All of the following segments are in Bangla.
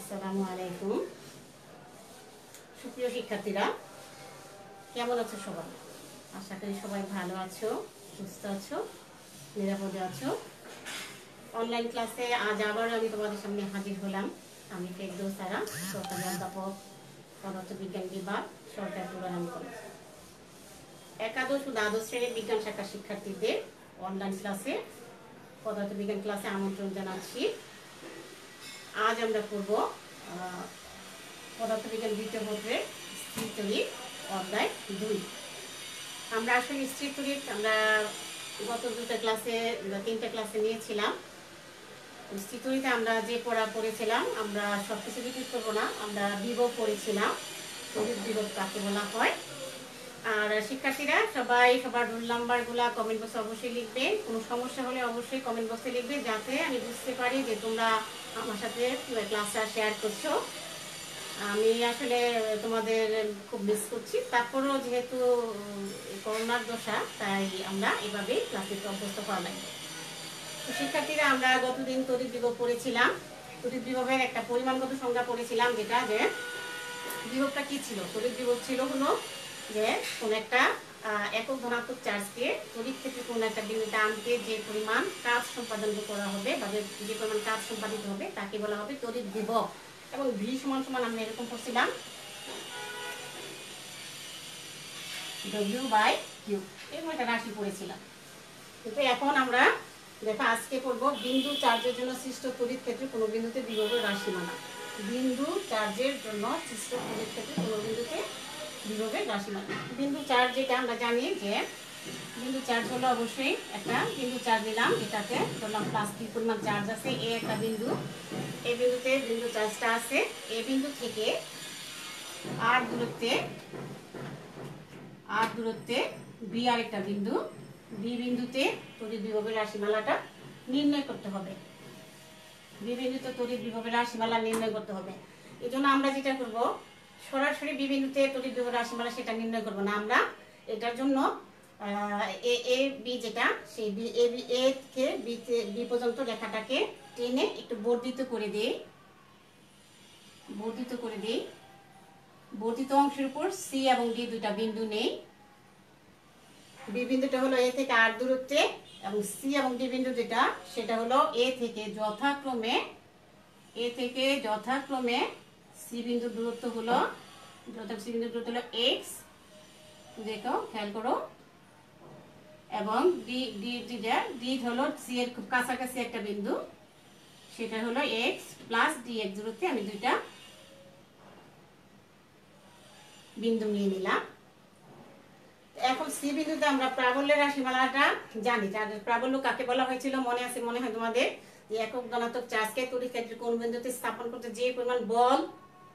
আসসালামু আলাইকুম। সুপ্রিয় শিক্ষার্থীরা, কেমন আছো সবাই? আশা করি সবাই ভালো আছো, সুস্থ আছো, নিরাপদে আছো। অনলাইন ক্লাসে আজ আবার আমি তোমাদের সামনে হাজির হলাম। আমি ফেরদৌস সারা, সহকারী অধ্যাপক, পদার্থবিজ্ঞান বিভাগ, সরকারি তুরারাম কলেজ। একাদশ ও দ্বাদশ শ্রেণীর বিজ্ঞান শাখার শিক্ষার্থীদের অনলাইন ক্লাসে, পদার্থবিজ্ঞান ক্লাসে আমন্ত্রণ জানাচ্ছি। আজ আমরা করব পদার্থবিজ্ঞান দ্বিতীয় পত্রের স্থির তড়িৎ অধ্যায় 2। আমরা আসলে স্থির তড়িৎ আমরা গত তিনটা ক্লাসে নিয়েছিলাম। স্থির তড়িতে আমরা যে পড়েছিলাম, আমরা সব কিছু রিপিট করবো না। আমরা বিভব পড়েছিলাম, তড়িৎ বিভব কাকে বলা হয়। আর শিক্ষার্থীরা সবাই সবার রোল নাম্বারগুলো কমেন্ট বক্সে অবশ্যই লিখবে। কোনো সমস্যা হলে অবশ্যই কমেন্ট বক্সে লিখবে, যাতে আমি বুঝতে পারি যে তোমরা আমার সাথে ক্লাসটা শেয়ার করছো। আমি আসলে তোমাদের খুব মিস করছি। তারপরেও যেহেতু করোনার দশা, তাই আমরা এভাবেই ক্লাসে অভ্যস্ত করা লাগবে। তো শিক্ষার্থীরা, আমরা গতদিন তড়িৎ বিভব পড়েছিলাম। তড়িৎ বিভবের একটা পরিমাণগত সংজ্ঞা পড়েছিলাম, যেটা যে বিভবটা কি ছিল। তড়িৎ বিভব ছিল হলো যে কোন একটা একক ধনাত্মক চার্জকে তড়িৎ ক্ষেত্রে কোন একটা বিন্দুতে আনতে যে পরিমাণ কাজ সম্পাদন করা হবে বা যে পরিমাণ কাজ সম্পাদিত হবে তাকে বলা হবে তড়িৎ বিভব। এবং ভি সমান সমান আমরা এরকম করছিলাম W/Q, এরকম একটা রাশি পড়েছিলাম। কিন্তু এখন আমরা দেখো আজকে পড়বো বিন্দু চার্জের জন্য সৃষ্ট তড়িৎ ক্ষেত্রে কোনো বিন্দুতে বিভবের রাশিমালা। বিন্দু চার্জের জন্য সৃষ্ট তড়িৎ ক্ষেত্রে কোনো বিন্দুতে বিভবের রাশিমালা। বিন্দু চার্জ যেটা আমরা জানি যে বিন্দু চার্জ হলো অবশ্যই একটা বিন্দু চার্জ দিলাম, যেটাতে ধরলাম প্লাস কি পরিমাণ চার্জ আছে। এ একটা বিন্দু, এই বিন্দুতে বিন্দু চার্জটা আছে। এই বিন্দু থেকে আর দূরত্বে বি আর একটা বিন্দু, বি বিন্দুতে তড়িৎ বিভবের রাশিমালাটা নির্ণয় করতে হবে। বি বিন্দুতে তড়িৎ বিভবের রাশিমালা নির্ণয় করতে হবে। এই জন্য আমরা যেটা করব, সরাসরি বি বিন্দুতে তড়িৎ বিভবের রাশিমালা সেটা নির্ণয় করব না। আমরা এটার জন্য এ বি যেটা, সেই এ থেকে বি পর্যন্ত রেখাটাকে টেনে একটু বর্ধিত করে দিই। বর্ধিত অংশের উপর সি এবং ডি দুইটা বিন্দু নেই। বি বিন্দুটা হলো এ থেকে আর দূরত্বে, এবং সি এবং ডি বিন্দু যেটা, সেটা হলো এ থেকে যথাক্রমে সি বিন্দুর দূরত্ব হলো x, দেখো খেয়াল করো, এবং ডি হলো সি এর খুব কাছাকাছি একটা বিন্দু, সেটা হলো x প্লাস dx দূরত্বে আমি দুইটা বিন্দু নিয়ে নিলাম। এখন সি বিন্দুতে আমরা প্রাবল্যের রাশিমালাটা জানি। প্রাবল্য কাকে বলা হয়েছিল মনে আছে মনে হয় তোমাদের, যে একক ধনাত্মক চার্জকে তড়িৎ ক্ষেত্রে কোন বিন্দুতে স্থাপন করতে যে পরিমাণ বল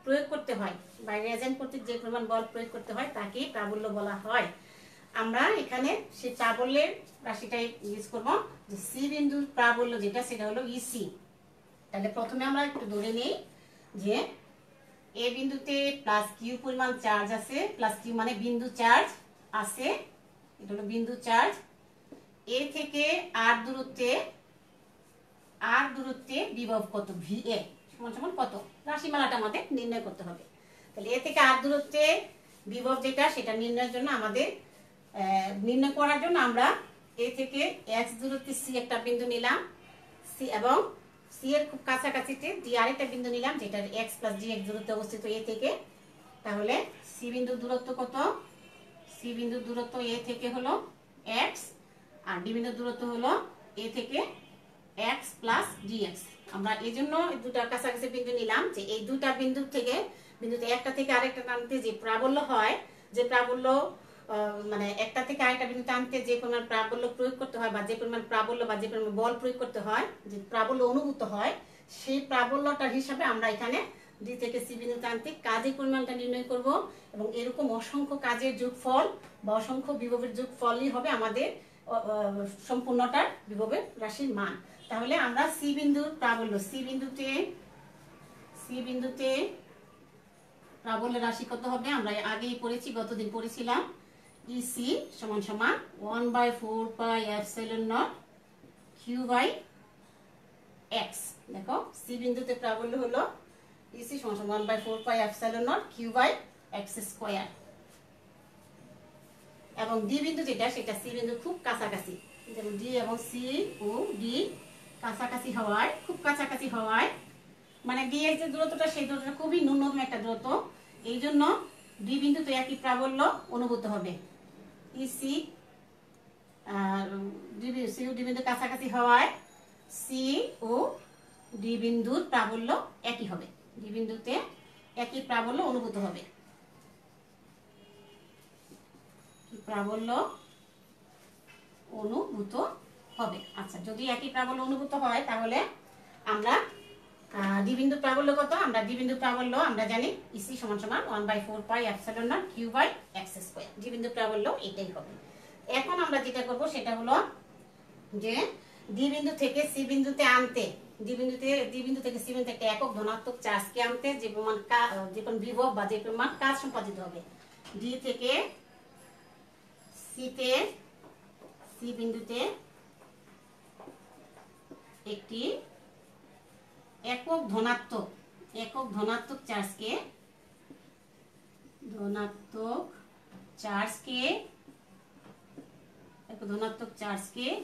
প্রয়োগ করতে হয় বা রেজেন্ট করতে যে পরিমাণ বল প্রয়োগ করতে হয় তাকে প্রাবল্য বলা হয়। আমরা এখানে সেই প্রাবল্যের রাশিটাই ইউজ করব, যে সি বিন্দুর প্রাবল্য যেটা, সেটা হলো ইসি। তাহলে প্রথমে আমরা একটু ধরে নেই যে এ বিন্দুতে প্লাস কিউ পরিমাণ চার্জ আছে। প্লাস কিউ মানে বিন্দু চার্জ আছে, এটা হলো বিন্দু চার্জ। এ থেকে আর দূরত্বে বিভব কত, ভি এ সমান সমান কত, রাশিমালাটা আমাদের নির্ণয় করতে হবে। তাহলে এ থেকে আর দূরত্বে বিভব যেটা, সেটা নির্ণয় করার জন্য আমরা এ থেকে এক্স দূরত্বে সি একটা বিন্দু নিলাম, সি এবং সি এর খুব কাছাকাছিতে ডি আরেকটা বিন্দু নিলাম, যেটা এক্স প্লাস ডি এক্স দূরত্বে অবস্থিত এ থেকে। তাহলে সি বিন্দুর দূরত্ব কত, সি বিন্দুর দূরত্ব এ থেকে হলো x, আর ডি বিন্দুর দূরত্ব হলো এ থেকে x প্লাস dx। আমরা এই জন্য দুটা কাছাকাছি বিন্দু নিলাম, যে এই দুটা বিন্দুতে একটা থেকে আরেকটা টানতে যে প্রাবল্য হয়, যে প্রাবল্য মানে একটা থেকে আরেকটা বিন্দু টানতে যে পরিমাণ প্রাবল্য প্রয়োগ করতে হয়, বা যে পরিমাণ প্রাবল্য বা যে পরিমাণ বল প্রয়োগ করতে হয়, যে প্রাবল্য অনুভূত হয়, সেই প্রাবল্যটার হিসাবে আমরা এখানে ডি থেকে সি বিন্দু টানতে কাজের পরিমাণটা নির্ণয় করব। এবং এরকম অসংখ্য কাজের যোগফল বা অসংখ্য বিভবের যোগফলই হবে আমাদের সম্পূর্ণটার বিভবের রাশির মান। তাহলে আমরা সি বিন্দুর প্রাবল্য, সি বিন্দুতে প্রাবল্যের রাশি কত হবে, আমরা আগেই পড়েছি, গতদিন পড়েছিলাম। ইসি সমান সমান 1/4 pi epsilon not Q by X. দেখো সি বিন্দুতে প্রাবল্য হলো ইসি সমান সমান 1/4 pi epsilon not Q by X square. এবং ডি বিন্দু যেটা সেটা সি বিন্দু খুব কাছাকাছি, যেমন ডি এবং সি ও ডি কাছাকাছি হওয়ায়, খুব কাছাকাছি হওয়ায়, মানে ডি এর যে দূরত্বটা সেই দূরত্বটা খুবই ন্যূনতম একটা দূরত্ব, এই জন্য ডি বিন্দুতে একই প্রাবল্য অনুভূত হবে। ইসি আর সি ও ডি বিন্দু কাছাকাছি হওয়ায় সি ও ডি বিন্দুর প্রাবল্য একই হবে, ডি বিন্দুতে একই প্রাবল্য অনুভূত হবে। প্রাবল্য অনুভূত হবে। আচ্ছা, যদি একই প্রাবল্য অনুভূত হয় তাহলে আমরা ডি বিন্দু প্রাবল্য কত, আমরা ডি বিন্দু প্রাবল্য আমরা জানি ইসি সমান সমান 1/4 pi epsilon not Q by X square. D বিন্দু প্রাবল্য এটাই হবে। এখন আমরা যেটা করব সেটা হলো যে ডি বিন্দু থেকে সি বিন্দুতে আনতে, ডি বিন্দু থেকে সি বিন্দুতে একটা একক ধনাত্মক চার্জকে আনতে যে পরিমাণ বিভব বা যে পরিমাণ কাজ সম্পাদিত হবে, ডি থেকে সি বিন্দুতে একটি একক ধনাত্মক চার্জকে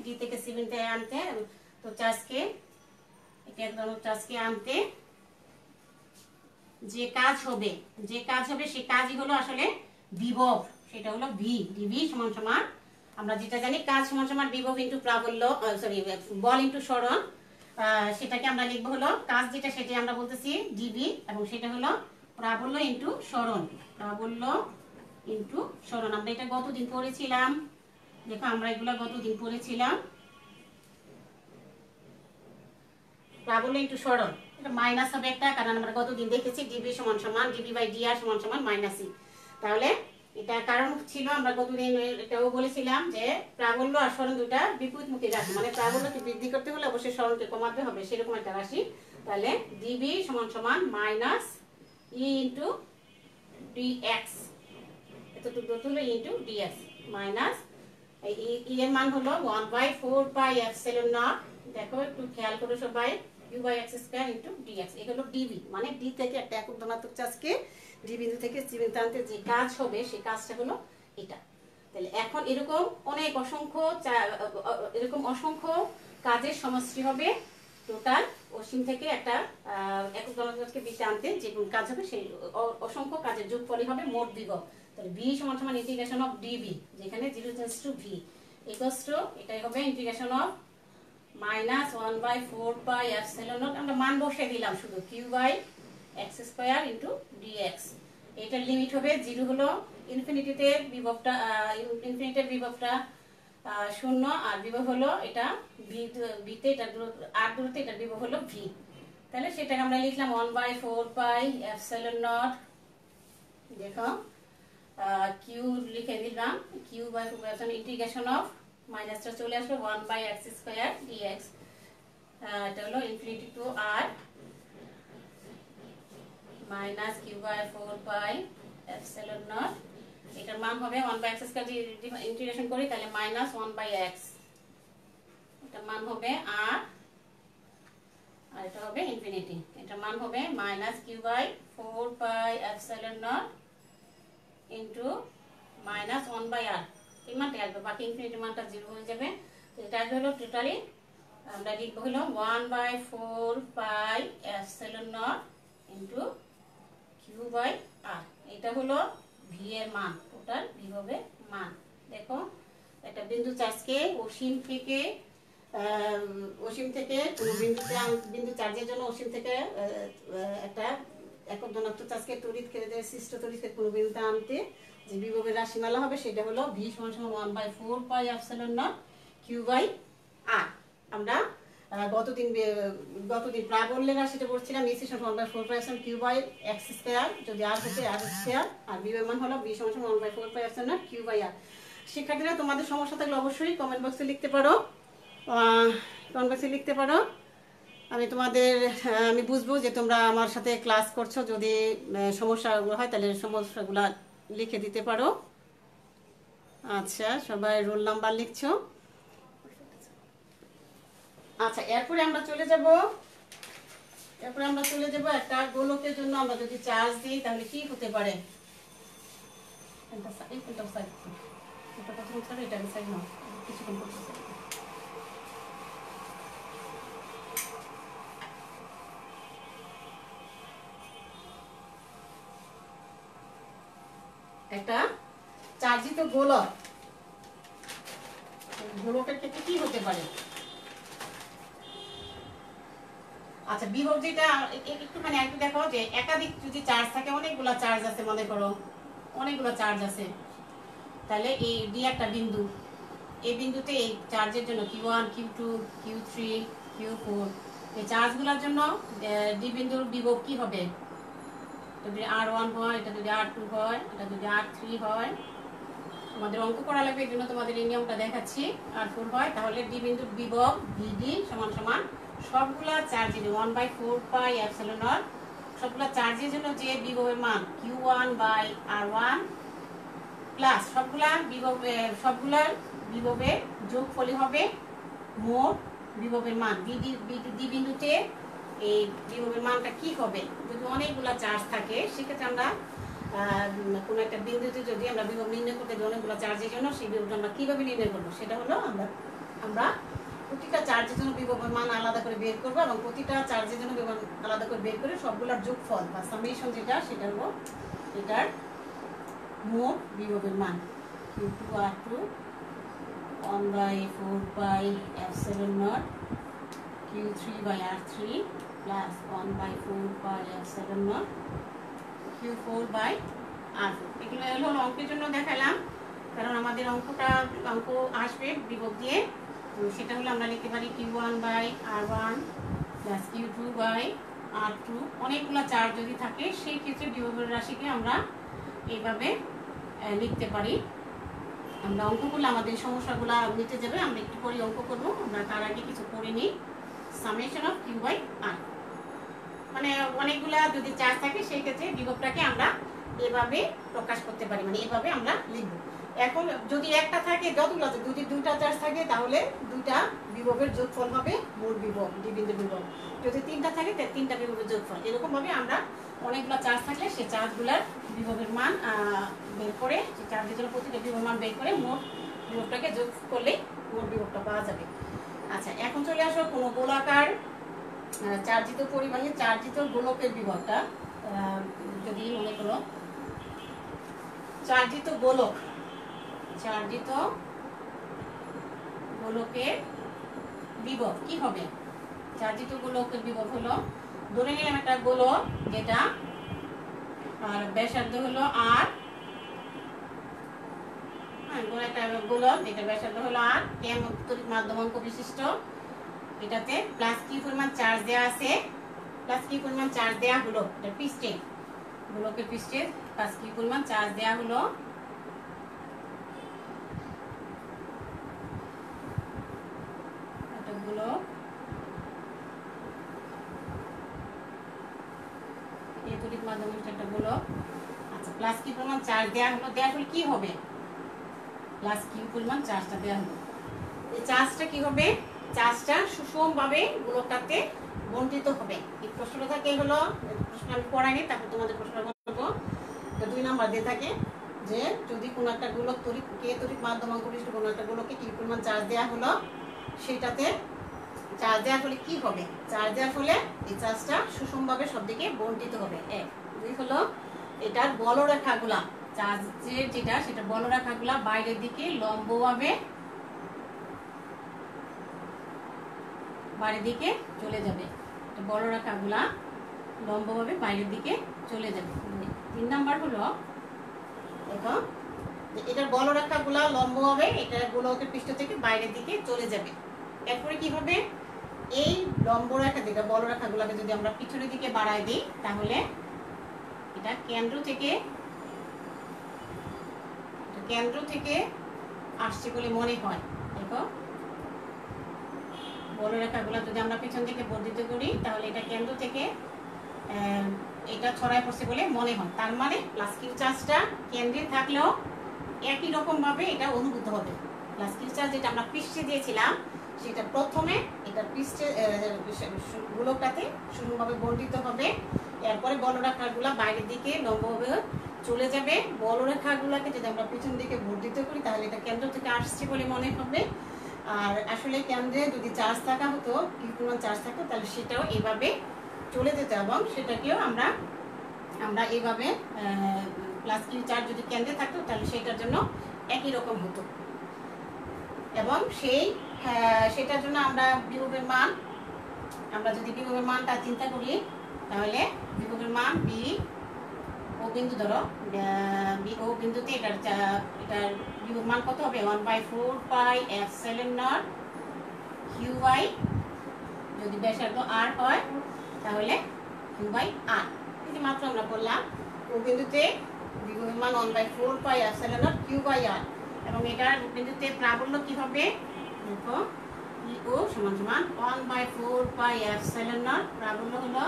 ডি থেকে সি বিন্দুতে আনতে, তো চার্জকে আনতে যে কাজ হবে সেই কাজই হলো আসলে বিভব, সেটা হলো ভি। ডিভি সমান সমান আমরা যেটা জানি কাজ সমান সমান বিভব ইনটু প্রাবল্য, বল ইনটু সরণ, সেটাকে আমরা লিখবো হলো কাজ যেটা সেটা আমরা বলতেছি ডিবি, এবং সেটা হলো প্রাবল্য ইনটু সরণ, আমরা এটা গতদিন পড়েছিলাম। দেখো আমরা এগুলো গতদিন পড়েছিলাম। প্রাবল্য ইনটু সরণ, এটা মাইনাস হবে একটা, কারণ আমরা গতদিন দেখেছি ডিবি সমান সমান ডিবি বাই ডিআর সমান সমান মাইনাস ই। তাহলে এটা কারণ ছিল, আমরা গতদিন এটাও বলেছিলাম যে প্রাবল্য আর সরণ দুটা বিপরীতমুখী রাশি, মানে প্রাবল্যকে বৃদ্ধি করতে হলে অবশ্যই সরণকে কমাতে হবে, সেরকম একটা রাশি। তাহলে ডিবি সমান সমান মাইনাস ই ইন্টু ডিএক্স, এতটুকু দূরত্ব হলো ইন্টু ডিএক্স, মাইনাস ই এর মান হলো 1/4 পাই এপসাইলন নট, দেখো একটু খেয়াল করো সবাই, Q by X square into DX. এই হলো ডিবি, মানে ডি থেকে একটা একক ধনাত্মক চার্জকে ডি বিন্দু থেকে সি বিন্দুতে আনতে যে কাজ হবে সেই কাজটা হলো এটা। তাহলে এখন এরকম অসংখ্য কাজের সমষ্টি হবে টোটাল অসীম থেকে একটা একক ধনাত্মক চার্জকে বিতে আনতে যে কাজ হবে সেই অসংখ্য কাজের যোগফলই হবে মোট বিভব। তাহলে ভি সমান সমান ইন্টিগ্রেশন অফ ডিবি, যেখানে 0 tends to V equals to এটাই হবে integration of minus 1/4 pi epsilon naught, আমরা মান বসিয়ে দিলাম শুধু Q by X square into DX. এটার লিমিট হবে 0 হলো ইনফিনিটিতে বিভবটা, ইনফিনিটির বিভবটা 0, আর বিভব হলো এটা ভিতে, এটা আর দূরত্বে এটা বিভব হলো ভি। তাহলে সেটাকে আমরা লিখলাম 1/4 পাই এপসাইলন নট, দেখো কিউ লিখে দিলাম, কিউ বাই ইন্টিগ্রেশন অফ মাইনাসটা চলে আসবে 1/x স্কয়ার ডিএক্স, এটা হলো infinity to R minus Q by 4 pi epsilon naught, এটার মান হবে 1/x স্কয়ার, ইন্টিগ্রেশন করি তাহলে মাইনাস 1/x, এটার মান হবে আর এটা হবে ইনফিনিটি, এটার মান হবে minus Q by 4 pi epsilon not into minus 1/r, এই মানটা আসবে, বাকি ইনফিনিটি মানটা 0 হয়ে যাবে। তো এটা হলো টোটালি আমরা লিখবো হলো 1/4 pi epsilon not into Q by R, এটা হলো ভি এর মান, টোটাল বিভবের মান। দেখো একটা বিন্দু চার্জকে অসীম থেকে কোনো বিন্দু চার্জের জন্য অসীম থেকে একটা একক ধনাত্মক চার্জকে সৃষ্ট তড়িৎ কোনো বিন্দুতে আনতে যে বিভবের রাশিমালা হবে সেটা হলো ভি সমান সমান 1/4 pi epsilon not Q by R. আমরা গতদিন প্রাবল্যের রাশিটা পড়ছিলাম ইসি সমান 1/4 pi epsilon Q by X square, যদি আর হচ্ছে আর স্কয়ার, আর বিভবের মান হলো ভি সমান সমান 1/4 pi epsilon not Q by R. শিক্ষার্থীরা তোমাদের সমস্যা থাকলে অবশ্যই কমেন্ট বক্সে লিখতে পারো, আমি বুঝবো যে তোমরা আমার সাথে ক্লাস করছো, যদি সমস্যাগুলো হয় তাহলে সমস্যাগুলো লিখে দিতে পারো। আচ্ছা, সবাই রোল নাম্বার লিখছো। আচ্ছা, এরপরে আমরা চলে যাব এরপরে আমরা চলে যাব একটা গোলকের জন্য আমরা যদি চার্জ দিই তাহলে কি হতে পারে। এটা প্রথম ছাড়ো, এটা সাইড নাও, কিছুক্ষণ করতেছে। একটা চার্জিত গোলকের ক্ষেত্রে কি হতে পারে। আচ্ছা, বিভব যেটা একটুখানি একটু দেখো যে একাধিক যদি চার্জ থাকে, অনেকগুলো চার্জ আছে, মনে করো অনেকগুলো চার্জ আছে, তাহলে এই ডি একটা বিন্দু, এই বিন্দুতে এই চার্জের জন্য Q1 Q2 Q3 Q4 এই চার্জগুলোর জন্য ডি বিন্দুর বিভব কি হবে। যদি R1 হয়, এটা যদি R2 হয়, এটা যদি R3 হয়, তোমাদের অঙ্ক করা লাগবে, এই জন্য তোমাদের এই নিয়মটা দেখাচ্ছি। R4 হয়, তাহলে ডি বিন্দুর বিভব VD সমান সমান সবগুলা চার্জের 1/4 পাই এপসিলন নট, সবগুলা চার্জের জন্য যে বিভবের মান Q1/R1 প্লাস সবগুলার বিভবের যোগফলই হবে মোট বিভবের মান। ডি বিন্দুতে এই বিভবের মানটা কি হবে। যদি অনেকগুলা চার্জ থাকে সেক্ষেত্রে আমরা কোনো একটা বিন্দুতে যদি আমরা বিভব নির্ণয় করতে যাই অনেকগুলো চার্জের জন্য, সেই বিভবটা আমরা কিভাবে নির্ণয় করবো, সেটা হলো আমরা প্রতিটা চার্জের জন্য বিভবের মান আলাদা করে বের করবো, এবং প্রতিটা চার্জের জন্য বিভব আলাদা করে বের করে সবগুলোর যোগফল বা সামেশন যেটা, সেটা হলো এটার মোট বিভবের মান Q2R2 1/4 pi epsilon not Q3/R3 plus 1/4 pi epsilon not Q4/R4। এগুলো হলো অঙ্কের জন্য দেখালাম, কারণ আমাদের অঙ্ক আসবে বিভব দিয়ে, তো সেটা হলো আমরা লিখতে পারি Q1/R1 প্লাস Q2/R2। অনেকগুলো চার্জ যদি থাকে সেই ক্ষেত্রে বিভবের রাশিকে আমরা এইভাবে লিখতে পারি। আমরা অঙ্ক করলে আমাদের সমস্যাগুলো মিটে যাবে। আমরা একটু পরে অঙ্ক করব, আমরা তার আগে কিছু করে নিই। সামেশন অফ Q/R, মানে অনেকগুলা যদি চার্জ থাকে সেই ক্ষেত্রে বিভবটাকে আমরা এভাবে প্রকাশ করতে পারি, মানে এভাবে আমরা লিখব। এখন যদি একটা থাকে, যতগুলো আছে, যদি দুইটা চার্জ থাকে তাহলে দুইটা বিভবের যোগফল হবে মোট বিভব, ডি বিন্দুর বিভব। যদি তিনটা থাকে তাহলে তিনটা বিভবের যোগফল। এরকম ভাবে আমরা অনেকগুলো চার্জ থাকলে সেই চার্জগুলোর বিভবের মান বের করে, সেই চার্জের জন্য প্রতিটা বিভবের মান বের করে মোট বিভবটাকে যোগ করলেই মোট বিভবটা পাওয়া যাবে। আচ্ছা, এখন চলে আসো কোনো গোলাকার চার্জিত পরিবাহী চার্জিত গোলকের বিভবটা। যদি মনে করো চার্জিত গোলকের বিভব কি হবে। চার্জিত গোলকের বিভব হলো, ধরে নিলাম একটা গোলক যেটা আর ব্যাসার্ধ হলো R, একটা গোলক যেটা ব্যাসার্ধ হলো R, তড়িৎ মাধ্যমাঙ্ক বিশিষ্ট। এটাতে প্লাস কি পরিমাণ চার্জ দেওয়া আছে, প্লাস কি পরিমাণ চার্জ দেওয়া হলো, এটা পৃষ্ঠে, গোলকের পৃষ্ঠে প্লাস কি পরিমাণ চার্জ দেওয়া হলো। এটা গোলক, এই তড়িৎ মাধ্যম একটা গোলক। আচ্ছা, প্লাস কি পরিমাণ চার্জ দেওয়া হলো, দেওয়ার ফলে কি হবে, প্লাস কি পরিমাণ চার্জটা দেওয়া হলো। এই চার্জটা কি হবে, চার্জটা সুষমভাবে গোলকটাতে বণ্টিত হবে। এই প্রশ্নটা থাকে হলো, প্রশ্ন আমি পড়াইনি, তারপর তোমাদের প্রশ্নটা বলবো। 2 নাম্বার দিয়ে থাকে যে যদি কোনো একটা গোলক তড়িৎ মাধ্যমাঙ্ক বিশিষ্ট কোনো একটা গোলকে কি পরিমাণ চার্জ দেওয়া হলো, সেটাতে চার্জ দেওয়ার ফলে কি হবে, চার্জ দেওয়ার ফলে এই চার্জটা সুষমভাবে সব দিকে বণ্টিত হবে। 1 2 হলো এটার বলরেখাগুলা, চার্জের যেটা সেটা বলরেখাগুলা বাইরের দিকে লম্বভাবে বাইরের দিকে চলে যাবে। বলরেখাগুলা লম্বভাবে বাইরের দিকে চলে যাবে। 3 নাম্বার হলো দেখো এটার বলরেখাগুলা লম্বভাবে এটা গোলকের পৃষ্ঠ থেকে বাইরের দিকে চলে যাবে। এরপরে কি হবে, এই লম্বরেখা যেটা বলরেখাগুলোকে যদি আমরা পিছনের দিকে বাড়ায় দিই তাহলে এটা কেন্দ্র থেকে আসছে বলে মনে হয়। দেখো বলরেখাগুলো যদি আমরা পিছন থেকে বর্ধিত করি তাহলে এটা কেন্দ্র থেকে এটা ছড়ায় পড়ছে বলে মনে হয়। তার মানে প্লাস কিউ চার্জটা কেন্দ্রে থাকলেও একই রকম ভাবে এটা অনুভূত হবে। প্লাস কিউ চার্জ যেটা আমরা পৃষ্ঠে দিয়েছিলাম সেটা প্রথমে এটা পৃষ্ঠে গোলকটাতে সমানভাবে বন্টিত হবে। এরপরে বলরেখাগুলো বাইরের দিকে লম্বভাবে চলে যাবে। বলরেখাগুলোকে যদি আমরা পিছন দিকে বর্ধিত করি তাহলে এটা কেন্দ্র থেকে আসছে বলে মনে হবে। আর আসলে কেন্দ্রে যদি চার্জ থাকা হতো, কিউকুমান চার্জ থাকতো, তাহলে সেটাও এভাবে চলে যেত এবং সেটাকেও আমরা এইভাবে প্লাস কিউ চার্জ যদি কেন্দ্রে থাকতো তাহলে সেটার জন্য একই রকম হতো। এবং সেটার জন্য আমরা বিভবের মান, আমরা যদি বিভবের মানটা চিন্তা করি তাহলে বিভবের মান বি ও বিন্দু ধরো, বি ও বিন্দুতে এটার বিভব মান কত হবে? 1/4 pi epsilon not Q by, যদি ব্যাসার্ধ আর হয় তাহলে কিউ বাই আর। এই মাত্র আমরা বললাম ও বিন্দুতে বিভবের মান 1/4 pi epsilon not Q by R, এবং এটার বিন্দুতে প্রাবল্য কি হবে? দেখো ও সমান সমান 1/4 পাই এপসিলন নট, প্রাবল্য হলো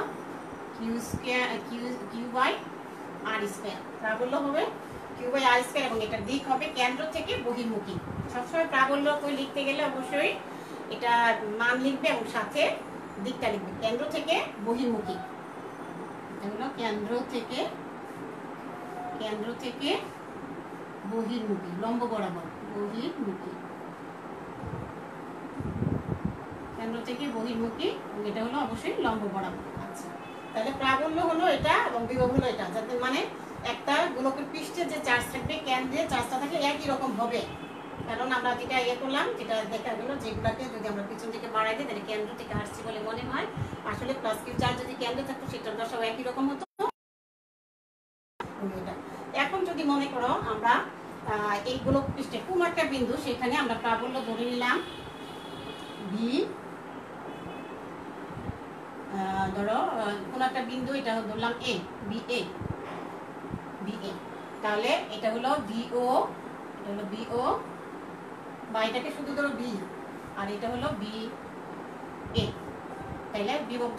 Q square Q by R square, প্রাবল্য হবে কিউ বাই আর স্কয়ার, এবং এটার দিক হবে কেন্দ্র থেকে বহির্মুখী। সবসময় প্রাবল্য কই লিখতে গেলে অবশ্যই এটা মান লিখবে এবং সাথে দিকটা লিখবে, কেন্দ্র থেকে বহির্মুখী। এটা হলো কেন্দ্র থেকে বহির্মুখী, লম্ব বরাবর বহির্মুখী, কেন্দ্র থেকে বহির্মুখী, এবং এটা হলো অবশ্যই লম্ব বরাবর। আচ্ছা, তাহলে প্রাবল্য হলো এটা এবং বিভব হলো এটা, যাতে মানে একটা গোলকের পৃষ্ঠে যে চার্জ থাকবে কেন্দ্রে চার্জটা থাকলে একই রকম হবে। কারণ আমরা যেটা করলাম, যেটা দেখা গেল, যেগুলাকে যদি আমরা পিছন দিকে বাড়াই দিই তাহলে কেন্দ্র থেকে আসছে বলে মনে হয়। আসলে প্লাস কিউ চার্জ যদি কেন্দ্রে থাকতো সেটার দশাও একই রকম হতো। এখন যদি মনে করো আমরা এই গোলক পৃষ্ঠে কোনো একটা বিন্দু, সেখানে আমরা প্রাবল্য ধরে নিলাম বি, ধরো কোনো একটা বিন্দু, এটা ধরলাম এ, বি এ, তাহলে এটা হলো বিও, এটা হলো বিও, বা এটাকে শুধু ধরো বি, আর এটা হলো বি এ। তাহলে বিভব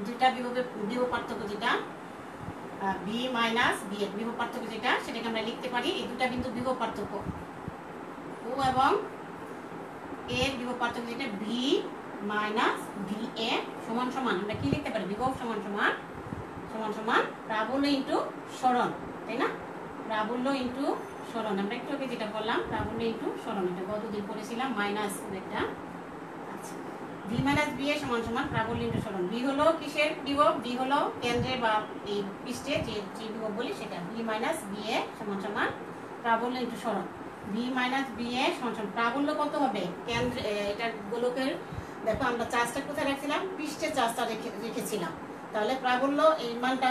দুটা বিভব পার্থক্য যেটা বি মাইনাস বি এর বিভব পার্থক্য যেটা, সেটাকে আমরা লিখতে পারি এই দুটা বিন্দু বিভব পার্থক্য, ও এবং এর বিভব পার্থক্য যেটা বি মাইনাস বি এ সমান সমান, আমরা কি লিখতে পারি? বিভব সমান সমান প্রাবল্য ইনটু সরণ, তাই না? প্রাবল্য ইনটু সরণ, আমরা একটু আগে যেটা বললাম প্রাবল্য ইনটু সরণ, এটা গতদিন পড়েছিলাম মাইনাস একটা। আচ্ছা, বি মাইনাস বি এ সমান সমান প্রাবল্য ইনটু সরণ। বি হলো কিসের বিভব? বি হলো কেন্দ্রে বা এই পৃষ্ঠে যে বিভব বলি সেটা, বি মাইনাস বি এ সমান সমান প্রাবল্য ইনটু সরণ। বি মাইনাস বি এ সমান সমান প্রাবল্য কত হবে? কেন্দ্রে এটা গোলকের, দেখো আমরা চার্জটা কোথায় রাখছিলাম? পৃষ্ঠে চার্জটা রেখেছিলাম, তাহলে প্রাবল্য এই মানটা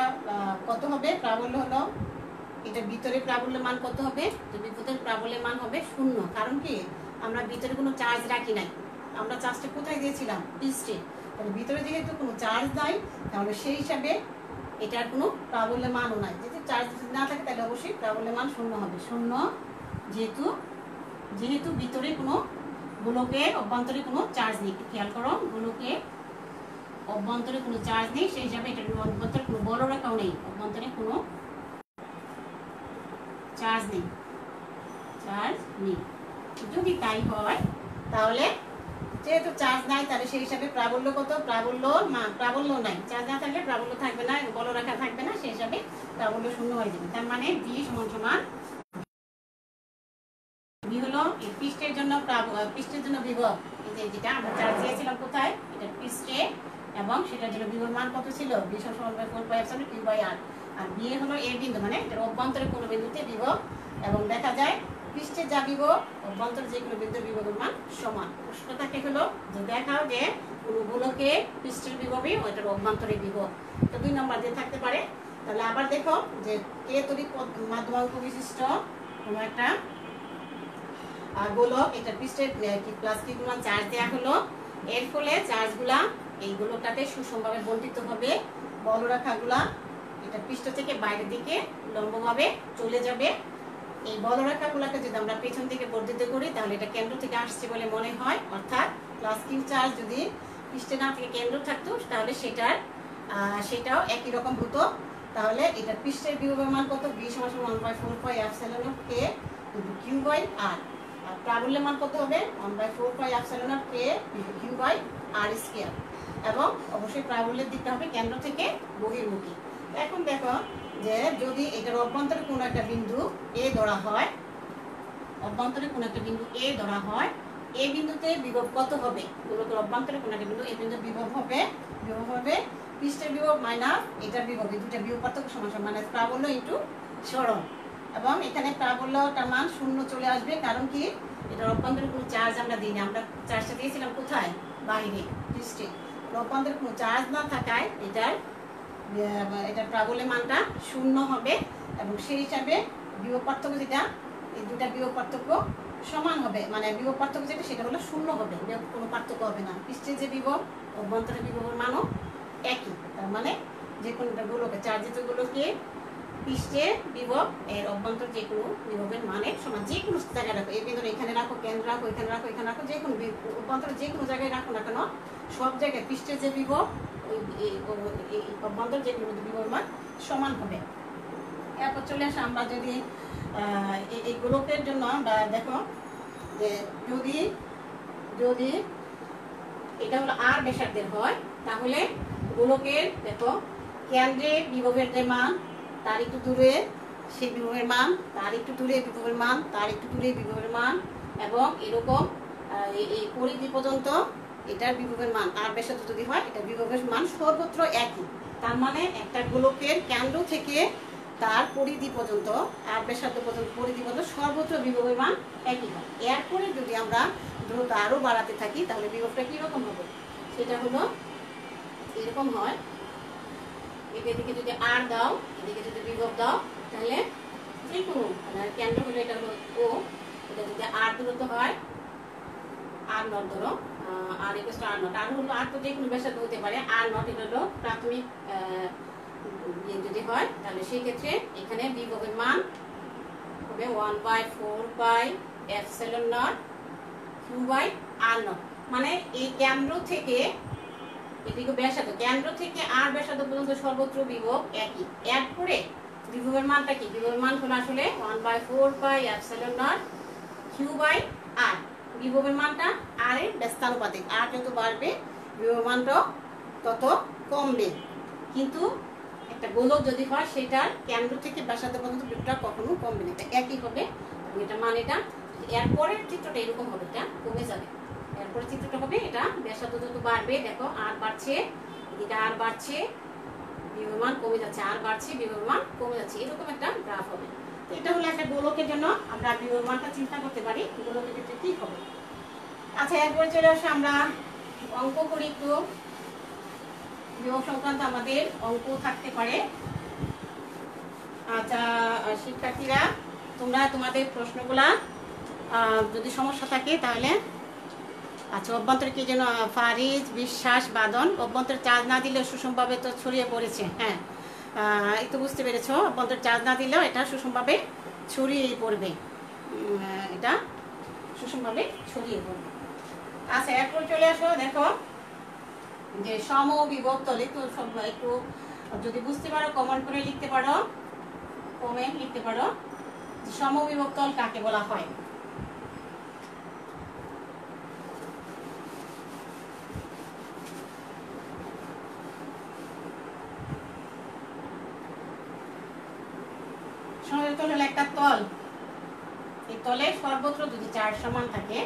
কত হবে? প্রাবল্য হলো এটা ভিতরে প্রাবল্যের মান কত হবে? তো ভিতরের প্রাবল্যের মান হবে 0, কারণ কি আমরা ভিতরে কোনো চার্জ রাখি নাই, আমরা চার্জটা কোথায় দিয়েছিলাম? পৃষ্ঠে। তাহলে ভিতরে যেহেতু কোনো চার্জ নাই, তাহলে সেই হিসাবে এটার কোনো প্রাবল্যের মানও নাই। যদি চার্জ না থাকে তাহলে অবশ্যই প্রাবল্যের মান 0 হবে। 0 যেহেতু ভিতরে কোনো গোলকের অভ্যন্তরে কোনো চার্জ নেই, খেয়াল করো, গোলকের অভ্যন্তরে কোনো চার্জ নেই, সেই হিসাবে এটার অভ্যন্তরে কোনো বলরেখাও নেই, অভ্যন্তরে কোনো চার্জ নেই। যদি তাই হয় তাহলে যেহেতু চার্জ নাই, তাহলে সেই হিসাবে প্রাবল্য কত? প্রাবল্য নাই, চার্জ না থাকলে প্রাবল্য থাকবে না, বলরেখা থাকবে না, সেই হিসাবে প্রাবল্য 0 হয়ে যাবে। তার মানে বি সমান সমান, বি হলো এই পৃষ্ঠের জন্য বিভব, যেটা আমরা চার্জ দিয়েছিলাম কোথায়? এটা পৃষ্ঠে, এবং সেটার জন্য বিভব মান কত ছিল? বি সমান 4 pi epsilon Q by R. আর বি হলো এ বিন্দু, মানে এটার অভ্যন্তরে কোনো বিন্দুতে বিভব, এবং দেখা যায় পৃষ্ঠে যা বিভব অভ্যন্তরে যে কোনো বিন্দুর বিভবের মান সমান। প্রশ্ন থাকে হলো যে দেখাও যে কোনো গোলকে পৃষ্ঠের বিভবই ওইটার অভ্যন্তরে বিভব, তো 2 নম্বর দিয়ে থাকতে পারে। তাহলে আবার দেখো যে কে তড়িৎ মাধ্যমাঙ্ক বিশিষ্ট কোনো একটা গোলক, এটা পৃষ্ঠে প্লাস কিউ মান চার্জ দেওয়া হলো, এর ফলে চার্জগুলা এই গোলকটাতে সুষমভাবে বন্টিত হবে, বলরেখাগুলা এটা পৃষ্ঠ থেকে বাইরের দিকে লম্বভাবে চলে যাবে। এই বলরেখাগুলোকে যদি আমরা পেছন থেকে বর্ধিত করি তাহলে এটা কেন্দ্র থেকে আসছে বলে মনে হয়, অর্থাৎ প্লাস কিউ চার্জ যদি পৃষ্ঠে না থেকে কেন্দ্র থাকতো তাহলে সেটাও একই রকম হতো। তাহলে এটা পৃষ্ঠের বিভবের মান কত? বি সমান 1/4 pi epsilon K Q by R. আর প্রাবল্যের মান কত হবে 1/4 pi epsilon not K Q by R square. এবং অবশ্যই প্রাবল্যের দিকটা হবে কেন্দ্র থেকে বহির্মুখী। এখন দেখো যে যদি এটার অভ্যন্তরে কোনো একটা বিন্দু এ ধরা হয়, অভ্যন্তরে কোনো একটা বিন্দু এ ধরা হয়, এই বিন্দুতে বিভব কত হবে? গোলকের অভ্যন্তরে কোনো একটা বিন্দু, এই বিন্দুর বিভব হবে পৃষ্ঠের বিভব মাইনাস এটার বিভব, এই দুটো বিভব পার্থক্য সমান সমান মানে প্রাবল্য ইনটু সরণ। এবং এখানে প্রাবল্যটার মান 0 চলে আসবে, কারণ কি এটার অভ্যন্তরে কোনো চার্জ আমরা দিইনি, আমরা চার্জটা দিয়েছিলাম কোথায়? বাইরে পৃষ্ঠে। অভ্যন্তরে কোনো চার্জ না থাকায় এটার প্রাবল্যের মানটা 0 হবে। এবং সেই হিসাবে বিভব পার্থক্য যেটা, এই দুটা বিভব পার্থক্য সমান হবে, মানে বিভব পার্থক্য যেটা সেটা হলো 0 হবে, কোনো পার্থক্য হবে না। পৃষ্ঠে যে বিভব অভ্যন্তরে বিভবের মানও একই। তার মানে যে কোনো গোলকে চার্জিত গোলকে পৃষ্ঠে বিভব এর অভ্যন্তর যে কোনো বিভবের মানে সমান। যে কোনো জায়গায় রাখো, এই বিন্দুর এখানে রাখো, কেন্দ্র রাখো, এখানে রাখো, এখানে রাখো, যে কোনো অভ্যন্তরে যে কোনো জায়গায় রাখো না কেন, সব জায়গায় পৃষ্ঠে যে বিভব অভ্যন্তর যে কোনো বিভবের মান সমান হবে। এরপর চলে আসে আমরা যদি এই গোলকের জন্য আমরা দেখো যে যদি এটা হলো আর ব্যাসার্ধের হয়, তাহলে গোলকের দেখো কেন্দ্রে বিভবের যে মান তার একটু দূরে সেই বিভবের মান, তার একটু দূরে বিভবের মান, তার একটু দূরে বিভবের মান, এবং এরকম এই পরিধি পর্যন্ত এটার বিভবের মান আর ব্যাসার্ধ যদি হয় এটা বিভবের মান সর্বত্র একই। তার মানে একটা গোলকের কেন্দ্র থেকে তার পরিধি পর্যন্ত আর ব্যাসার্ধ পর্যন্ত পরিধি পর্যন্ত সর্বত্র বিভবের মান একই হয়। এরপরে যদি আমরা দূরত্ব আরও বাড়াতে থাকি তাহলে বিভবটা কীরকম হবে? সেটা হলো এরকম হয়, এদিকে যদি আর দাও, এদিকে যদি বিভব দাও, তাহলে যে কোনো কেন্দ্র হলো এটা হলো ও, এটা যদি আর দূরত্ব হয় আর নট ধরো, আর ইকুয়াল টু আর নট, আর হলো আর তো যে কোনো ব্যাসার্ধ হতে পারে, আর নট এটা হলো প্রাথমিক যদি হয়, তাহলে সেই ক্ষেত্রে এখানে বিভবের মান হবে 1/4 pi epsilon not Q by R naught. মানে এই কেন্দ্র থেকে এদিকে ব্যাসার্ধ, কেন্দ্র থেকে আর ব্যাসার্ধ পর্যন্ত সর্বত্র বিভব একই। এরপরে বিভবের মানটা কি? বিভবের মান হলো আসলে 1/4 pi epsilon not Q by R. বিভবের মানটা আর এর ব্যস্তানুপাতিক, আর যত বাড়বে বিভবের মানটা তত কমবে। কিন্তু একটা গোলক যদি হয় সেটার কেন্দ্র থেকে ব্যাসার্ধ পর্যন্ত বিভবটা কখনো কমবে না, এটা একই হবে। এটা মানে এটা এরপরের চিত্রটা এরকম হবে, এটা কমে যাবে। এরপরে চিত্রটা হবে এটা ব্যাসার্ধ যত বাড়বে, দেখো আর বাড়ছে, এদিকে আর বাড়ছে, বিভবের মান কমে যাচ্ছে, আর বাড়ছে, বিভবের মান কমে যাচ্ছে, এরকম একটা গ্রাফ হবে। তো এটা হলো একটা গোলকের জন্য আমরা বিভবের মানটা চিন্তা করতে পারি গোলকের ক্ষেত্রে কি হবে। আচ্ছা, এরপরে চলে আসে আমরা অঙ্ক করি একটু। বিভব সংক্রান্ত আমাদের অঙ্ক থাকতে পারে। আচ্ছা শিক্ষার্থীরা, তোমরা তোমাদের প্রশ্নগুলা যদি সমস্যা থাকে তাহলে, আচ্ছা অভ্যন্তরে কি যেন ফারিজ বিশ্বাস বাদন, অভ্যন্তরে চার্জ না দিলেও সুষমভাবে তো ছড়িয়ে পড়েছে। হ্যাঁ, একটু বুঝতে পেরেছ, অভ্যন্তরে চার্জ না দিলেও এটা সুষমভাবে ছড়িয়ে পড়বে, এটা সুষমভাবে ছড়িয়ে পড়বে। আচ্ছা এরপর চলে আসো, দেখো যে সমবিভব তলে, তো সব একটু যদি বুঝতে পারো কমেন্ট করে লিখতে পারো, কমেন্ট লিখতে পারো সমবিভব তল কাকে বলা হয়। সমবিভব তল হলো একটা তল, এই তলে সর্বত্র যদি চার্জ সমান থাকে,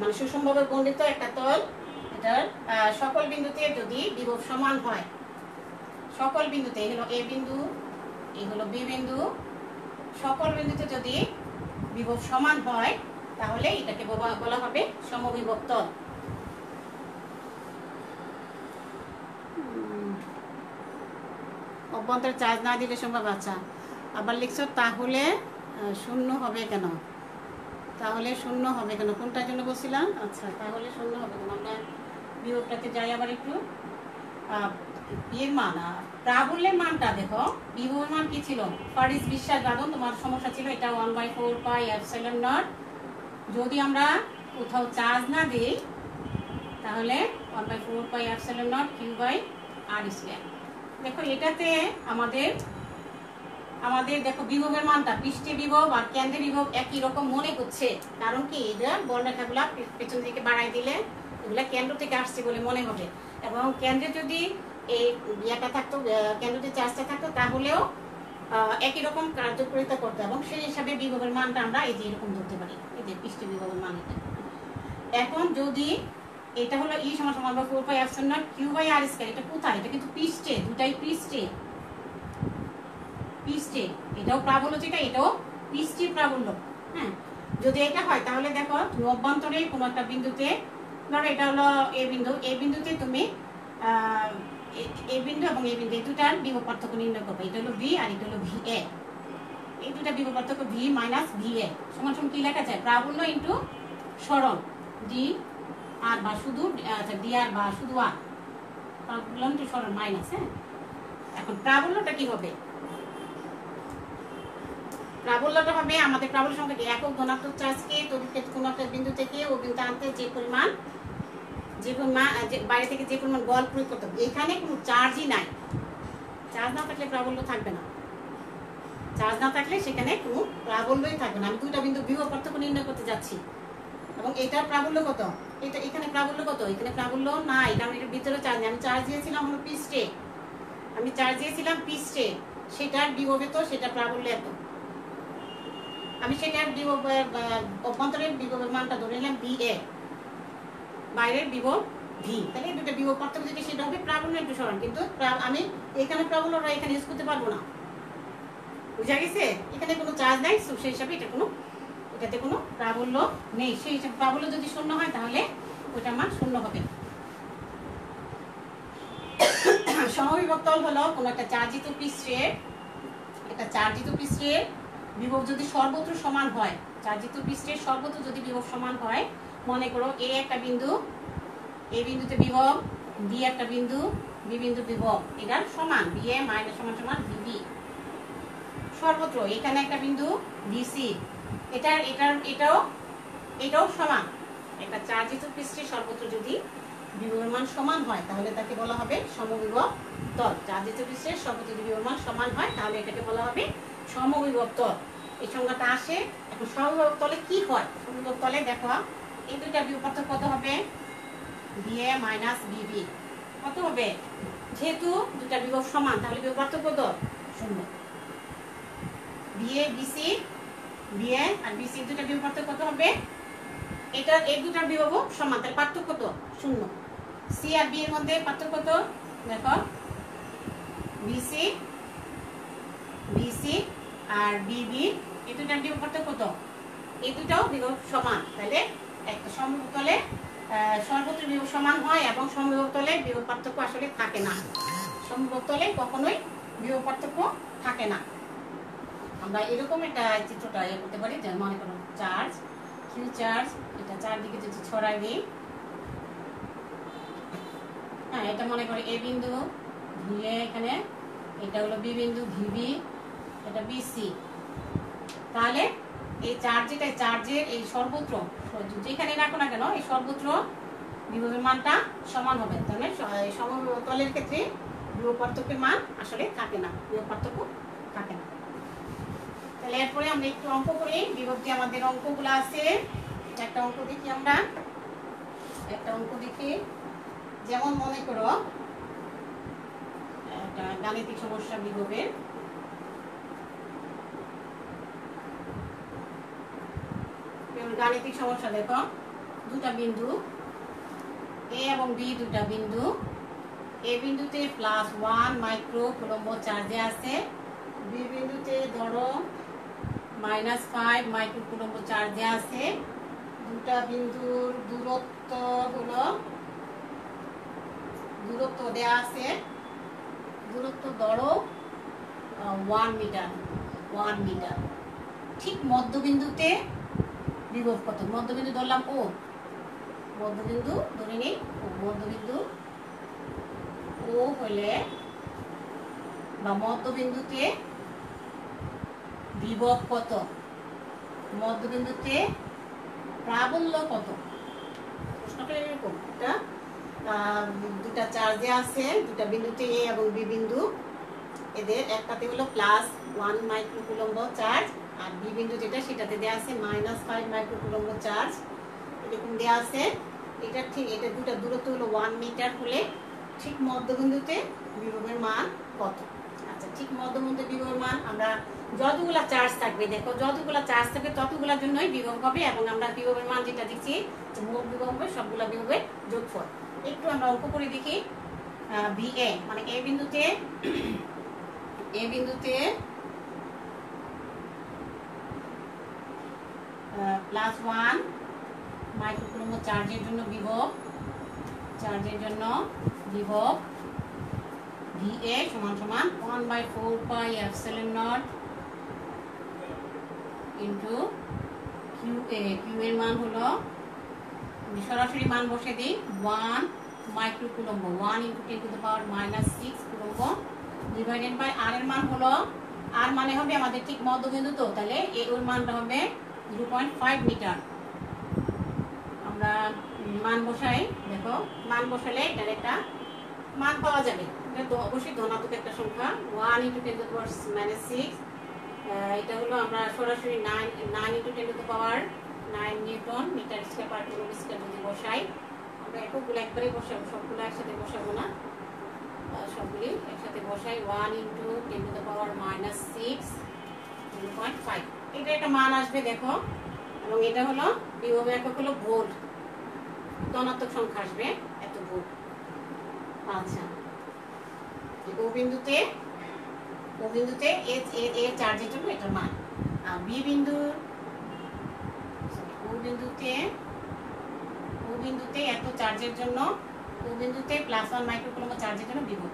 মানে সুষমভাবে বন্ধিত একটা তল, এটার সকল বিন্দুতে যদি বিভব সমান হয়, সকল বিন্দুতে, এই হলো এ বিন্দু, এই হলো বি বিন্দু, সকল বিন্দুতে যদি বিভব সমান হয় তাহলে এটাকে বলা হবে সমবিভব তল। অভ্যন্তরে চার্জ না দিলে সম্ভব। আচ্ছা আবার লিখছো তাহলে শূন্য হবে কেন? তাহলে শূন্য হবে কেন, কোনটার জন্য বলছিলাম? আচ্ছা তাহলে শূন্য হবে কেন, আমরা বিভবটাতে যাই আবার একটু। এর মান প্রাবল্যের মানটা দেখো, বিভবের মান কি ছিল? ফারিজ বিশ্বাস বাদন, তোমার সমস্যা ছিল এটা 1/4 পাই এপসাইলন নট। যদি আমরা কোথাও চার্জ না দিই তাহলে 1/4 pi epsilon not Q by R square. দেখো এটাতে আমাদের আমাদের দেখো বিভবের মানটা পৃষ্ঠে বিভব আর কেন্দ্রে বিভব একই রকম মনে হচ্ছে, কারণ কি এটা বর্ণরেখাগুলা পেছন থেকে বাড়াই দিলে এগুলা কেন্দ্র থেকে আসছে বলে মনে হবে, এবং কেন্দ্রে যদি এই ইয়েটা থাকতো, কেন্দ্রে চার্জটা থাকতো তাহলেও একই রকম কার্যকারিতা করতো, এবং সেই হিসাবে বিভবের মানটা আমরা এই যে এরকম ধরতে পারি, এই যে পৃষ্ঠে বিভবের মান এটা। এখন যদি এটা হলো ই সমান সমান বা 4πε0 q/r², এটা কোথায়? এটা কিন্তু পৃষ্ঠে, দুটাই পৃষ্ঠে, পৃষ্ঠে এটাও প্রাবল্য যেটা, এটাও পৃষ্ঠের প্রাবল্য। হ্যাঁ, যদি এটা হয় তাহলে দেখো তুমি অভ্যন্তরে কোনো একটা বিন্দুতে, ধরো এটা হলো এ বিন্দু, এই বিন্দুতে তুমি এই বিন্দু এবং এই বিন্দু এই দুটার বিভব পার্থক্য নির্ণয় করবে। এটা হলো ভি আর এটা হলো ভি এ, এই দুটা বিভব পার্থক্য ভি মাইনাস ভি এ সমান সমান কি লেখা যায়? প্রাবল্য ইন্টু সরণ ডি আর বা শুধু, আচ্ছা ডি আর বা শুধু আর, প্রাবল্য ইন্টু সরণ মাইনাস। হ্যাঁ, এখন প্রাবল্যটা কি হবে? প্রাবল্যটা হবে আমাদের প্রাবল্য সংখ্যা কি? একক ধনাত্মক চার্জকে তড়িৎ কোনো একটা বিন্দু থেকে ও বিন্দু আনতে যে পরিমাণ বাইরে থেকে যে পরিমাণ বল প্রয়োগ করতে হবে, এখানে কোনো চার্জই নাই। চার্জ না থাকলে প্রাবল্য থাকবে না, চার্জ না থাকলে সেখানে কোনো প্রাবল্যই থাকবে না। আমি দুইটা বিন্দু বিভব পার্থক্য নির্ণয় করতে যাচ্ছি, এবং এটার প্রাবল্য কত? এটা এখানে প্রাবল্য কত? এখানে প্রাবল্য নাই, কারণ এটার ভিতরে চার্জ নেই। আমি চার্জ দিয়েছিলাম হলো পৃষ্ঠে, আমি চার্জ দিয়েছিলাম পৃষ্ঠে, সেটার বিভবে তো সেটা প্রাবল্য এত, আমি সেটার বিভব অভ্যন্তরের বিভবের মানটা ধরে নিলাম ভি এ, বাইরের বিভব ভি, তাহলে এই দুটো বিভব পার্থক্য যেটা সেটা হবে প্রাবল্য ইনটু সরণ। কিন্তু আমি এখানে প্রাবল্যটা এখানে ইউজ করতে পারবো না, বুঝা গেছে? এখানে কোনো চার্জ নাই, সেই হিসাবে এটাতে কোনো প্রাবল্য নেই। সেই হিসাবে প্রাবল্য যদি শূন্য হয় তাহলে ওইটার মান শূন্য হবে। সমবিভব তল হলো কোনো একটা চার্জিত পৃষ্ঠের, একটা চার্জিত পৃষ্ঠের বিভব যদি সর্বত্র সমান হয়, চার্জিত পৃষ্ঠের সর্বত্র যদি বিভব সমান হয়, মনে করো এ একটা বিন্দু, এই বিন্দুতে বিভব, বি একটা বিন্দু, বি বিন্দু বিভব এটা সমান, বি এ মাইনাস সমান সমান ভিবি সর্বত্র। এখানে একটা বিন্দু বিসি, এটাও সমান। একটা চার্জিত পৃষ্ঠের সর্বত্র যদি বিভবের মান সমান হয় তাহলে তাকে বলা হবে সমবিভব তল। চার্জিত পৃষ্ঠের সর্বত্র যদি বিভবের মান সমান হয় তাহলে এটাকে বলা হবে সমবিভব তল, এই সংজ্ঞাটা আসে। এখন সমবিভব তলে কি হয়? সমবিভব তলে দেখো এই দুইটা বিভব পার্থক্য কত হবে? বিএ মাইনাস বিবি কত হবে? যেহেতু দুটা বিভব সমান তাহলে বিভব পার্থক্য কত? শূন্য। বিএ বিসি, বিএ আর বিসি দুটা বিভব পার্থক্য কত হবে? এটা এই দুটার বিভব সমান, তার পার্থক্য কত? শূন্য। সি আর বি এর মধ্যে পার্থক্য কত? দেখো বিসি, বিসি আর বিবি এই দুটার বিভব পার্থক্য কত? এই দুটাও বিভব সমান, তাহলে একটা সমবিভব তলে সর্বত্র বিভব সমান হয় এবং সমবিভব তলে বিভব পার্থক্য আসলে থাকে না। সমবিভব তলে কখনোই বিভব পার্থক্য থাকে না। আমরা এরকম একটা চিত্রটা করতে পারি, যেমন মনে করো চার্জ কিউ চার্জ, এটা চারদিকে যদি ছড়াই দিই, হ্যাঁ এটা মনে করো এ বিন্দু ভি এ, এখানে এটা হলো বি বিন্দু ভিবি, এটা বিসি, তাহলে এই চার্জের এই সর্বত্র যেখানে রাখো না কেন এই সর্বত্র বিভবের মানটা সমান হবে। তাহলে সমবিভব তলের ক্ষেত্রে বিভব পার্থক্যের মান আসলে থাকে না, বিভব পার্থক্য থাকে না। তাহলে এরপরে আমরা একটু অঙ্ক করি। বিভব যে আমাদের অঙ্কগুলো আছে, একটা অঙ্ক দেখি, আমরা একটা অঙ্ক দেখি। যেমন মনে করো একটা গাণিতিক সমস্যা বিভবের, গাণিতিক সমস্যা দেখো দুটা বিন্দু এ এবং বি, দুটা বিন্দু, এ বিন্দুতে +1 মাইক্রো কুলম্ব চার্জে আছে, বি বিন্দুতে ধরো -5 মাইক্রো কুলম্ব চার্জে আছে। দুটা বিন্দুর দূরত্ব হলো, দূরত্ব দেয়া আছে, দূরত্ব ধরো 1 মিটার, 1 মিটার। ঠিক মধ্যবিন্দুতে বিভব কত? মধ্যবিন্দু ধরলাম ও, মধ্যবিন্দু ধরে নিই ও, মধ্যবিন্দু ও হলে বা মধ্যবিন্দুতে বিভব কত? মধ্যবিন্দুতে প্রাবল্য কত? প্রশ্নটা এরকম, দুটা চার্জে আছে, দুটা বিন্দুতে এ এবং বি বিন্দু, এদের একটাতে হলো +1 মাইক্রোকুলম্ব চার্জ, আর বি বিন্দু যেটা সেটাতে দেওয়া আছে -5 মাইক্রোকুলম্ব চার্জ, এরকম দেওয়া আছে। এটা ঠিক, এটা দুটো দূরত্ব হলো 1 মিটার হলে ঠিক মধ্যবিন্দুতে বিভবের মান কত? আচ্ছা, ঠিক মধ্যবিন্দুতে বিভবের মান আমরা যতগুলা চার্জ থাকবে, দেখো যতগুলা চার্জ থাকবে ততগুলোর জন্যই বিভব হবে, এবং আমরা বিভবের মান যেটা দিচ্ছি মোট বিভব হবে সবগুলা বিভবের যোগফল। একটু আমরা অঙ্ক করে দেখি। VA মানে এ বিন্দুতে +1 মাইক্রোকুলম্ব চার্জের জন্য বিভব VA সমান 1/4 pi epsilon not into QA। Q এর মান হলো, সরাসরি মান বসে দিই, 1 microcoulomb, 1 × 10⁻⁻6 coulomb divided by R এর মান হলো, R মানে হবে আমাদের ঠিক মধ্যবিন্দু, তো তাহলে এর মানটা হবে 0.5 মিটার। আমরা মান বসাই, দেখো মান বসালে এটার একটা মান পাওয়া যাবে। এটা তো অবশ্যই ধনাত্মক একটা সংখ্যা, 1 × 10⁻⁻6। এটা হলো আমরা সরাসরি 9 × 10⁻9 newton metre square per kilometre square যদি বসাই, আমরা একগুলো একবারে বসাবো, সবগুলো একসাথে বসাবো না, সবগুলি একসাথে বসাই। 1 × 10⁻⁻6 0.5, এটা একটা মান আসবে দেখো, এবং এটা হলো বিভবের একক হলো ভোল্ট, ধনাত্মক সংখ্যা আসবে এত ভোল্ট। আচ্ছা, ও বিন্দুতে এ চার্জের জন্য এটার মান, আর বি বিন্দু ও বিন্দুতে এত চার্জের জন্য, ও বিন্দুতে +1 মাইক্রোকুলম্ব চার্জের জন্য বিভব।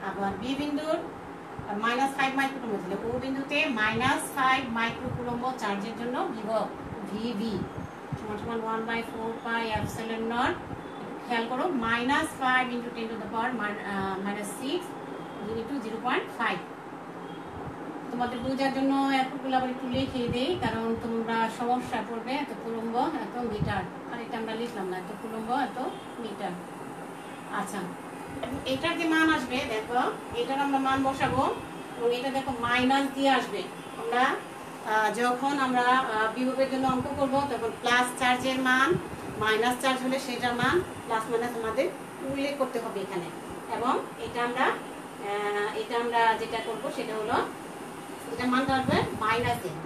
আবার বি বিন্দুর -5 মাইক্রোকুলম্ব ছিল, ও বিন্দুতে -5 মাইক্রোকুলম্ব চার্জের জন্য বিভব VB সমান 1/4 পাই এপসিলন নট। খেয়াল করো, -5 × 10⁻⁻6 × 0.5। তোমাদের বোঝার জন্য একগুলো আবার একটু লিখে দেই, কারণ তোমরা সমস্যা পড়বে। এত কুলম্ব এত মিটার, আর এটা আমরা লিখলাম না, এত কুলম্ব এত মিটার। আচ্ছা, এটার যে মান আসবে দেখো, এটার আমরা মান বসাবো, এবং এটা দেখো মাইনাস দিয়ে আসবে। আমরা যখন আমরা বিভবের জন্য অঙ্ক করব তখন প্লাস চার্জের মান মাইনাস চার্জ হলে সেটার মান প্লাস মাইনাস আমাদের উল্লেখ করতে হবে এখানে। এবং এটা আমরা যেটা করব সেটা হলো, এটা মানটা আসবে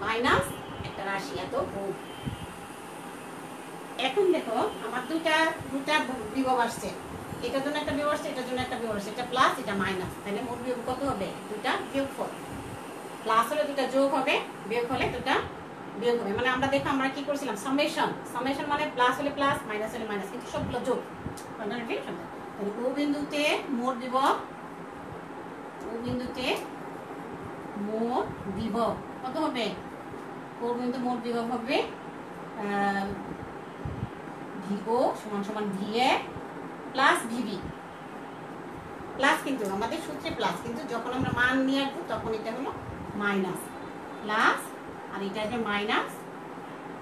মাইনাস একটা রাশি এত ভোল্ট। এখন দেখো আমার দুটা বিভব আসছে, এটার জন্য একটা বিভব আসছে, এটার জন্য একটা বিভব আসছে, এটা প্লাস এটা মাইনাস, তাহলে মোট বিভব কত হবে? দুটা বিয়োগফল। প্লাস হলে দুটা যোগ হবে, বিয়োগ হলে দুটা বিয়োগ হবে। মানে আমরা দেখো আমরা কি করছিলাম, সামেশন মানে প্লাস হলে প্লাস, মাইনাস হলে মাইনাস, কিন্তু সবগুলো যোগ। তাহলে ও বিন্দুতে মোট বিভব কত হবে? ও বিন্দুতে মোট বিভব হবে VO সমান VA প্লাস VB। প্লাস কিন্তু আমাদের সূত্রে প্লাস, কিন্তু যখন আমরা মান নিয়ে আসবো তখন এটা হলো মাইনাস, প্লাস আর এটা আসবে মাইনাস,